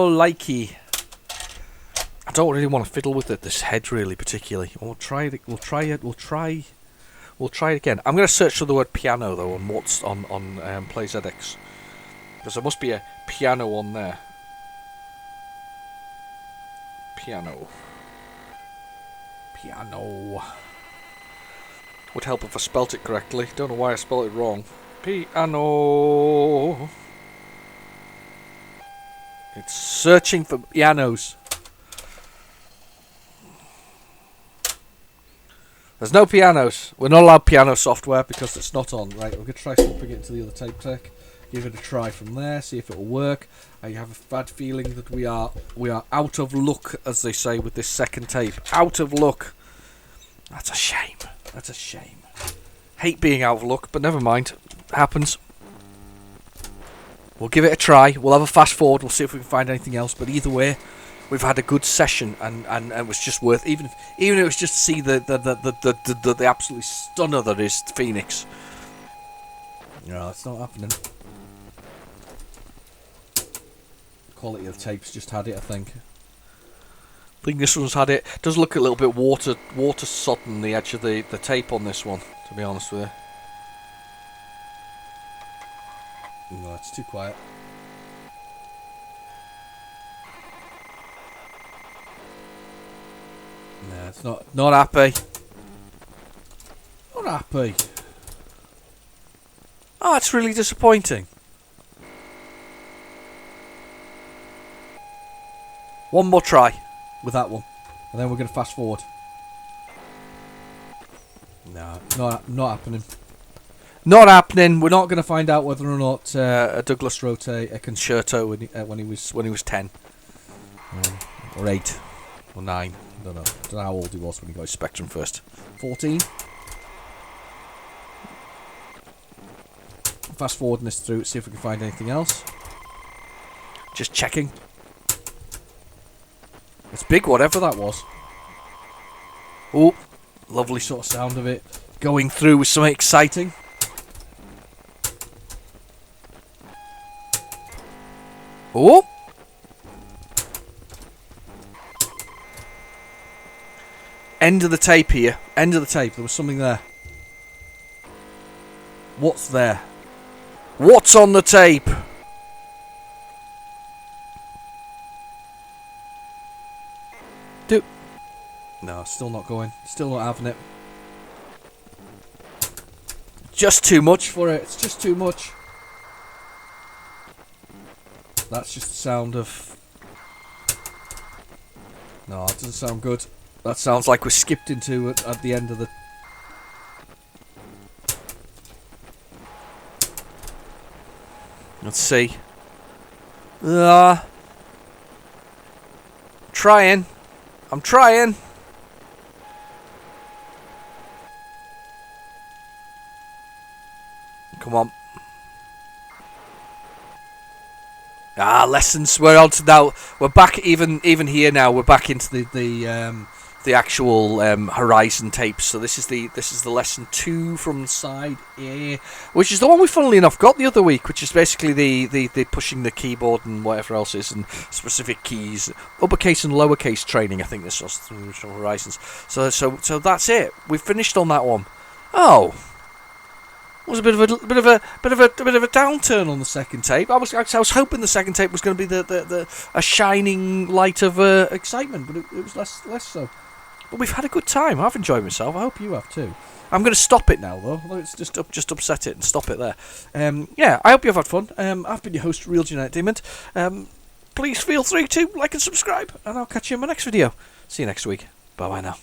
S1: likey. I don't really want to fiddle with this head really particularly. We'll try it. We'll try it again. I'm going to search for the word piano though on what's on PlayZX, because there must be a piano on there. Piano. Would help if I spelt it correctly. Don't know why I spelled it wrong. Piano. It's searching for pianos. There's no pianos. We're not allowed piano software because it's not on. Right, we're going to try swapping it into the other tape deck. Give it a try from there, see if it will work. I have a bad feeling that we are out of luck, as they say, with this second tape. Out of luck. That's a shame. That's a shame. Hate being out of luck, but never mind. It happens. We'll give it a try. We'll have a fast forward. We'll see if we can find anything else. But either way, we've had a good session, and it was just worth, even if it was just to see the absolutely stunner that is Phoenix. No, it's not happening. Quality of the tape's just had it, I think. I think this one's had it. Does look a little bit water sodden the edge of the tape on this one, to be honest with you.
S2: No, it's too quiet.
S1: No, it's not happy.
S2: Not happy.
S1: Oh, it's really disappointing. One more try
S2: With that one. And then we're going to fast forward. No, not happening.
S1: Not happening.
S2: We're not going to find out whether or not Douglas wrote a concerto when he was 10. Or 8. Or 9. I don't know how old he was when he got his Spectrum first. 14? Fast forwarding this through, see if we can find anything else.
S1: Just checking.
S2: It's big, whatever that was.
S1: Oh,
S2: Lovely sort of sound of it.
S1: going through with something exciting. Oh! End of the tape here.
S2: End of the tape, there was something there. What's there?
S1: What's on the tape?
S2: No, still not going. Still not having it.
S1: Just too much.
S2: For it, it's just too much. That's just the sound of... No, it doesn't sound good.
S1: That sounds like we're
S2: Skipped into it at the end of the...
S1: Let's see. Trying. I'm trying. Come on. Lessons. We're on to now. We're back even here now. We're back into the actual Horizon tapes. So this is the lesson 2 from side A, which is the one we funnily enough got the other week, which is basically the pushing the keyboard and whatever else is and specific keys, uppercase and lowercase training. I think this was from Horizons. So that's it. We've finished on that one. Oh. It was a bit of a downturn on the second tape. I was hoping the second tape was going to be a shining light of excitement, but it was less so. But we've had a good time. I've enjoyed myself. I hope you have too. I'm going to stop it now, though. Let's just upset it and stop it there. Yeah, I hope you've had fun. I've been your host, Real Genetic Demon. Please feel free to like and subscribe, and I'll catch you in my next video. See you next week. Bye bye now.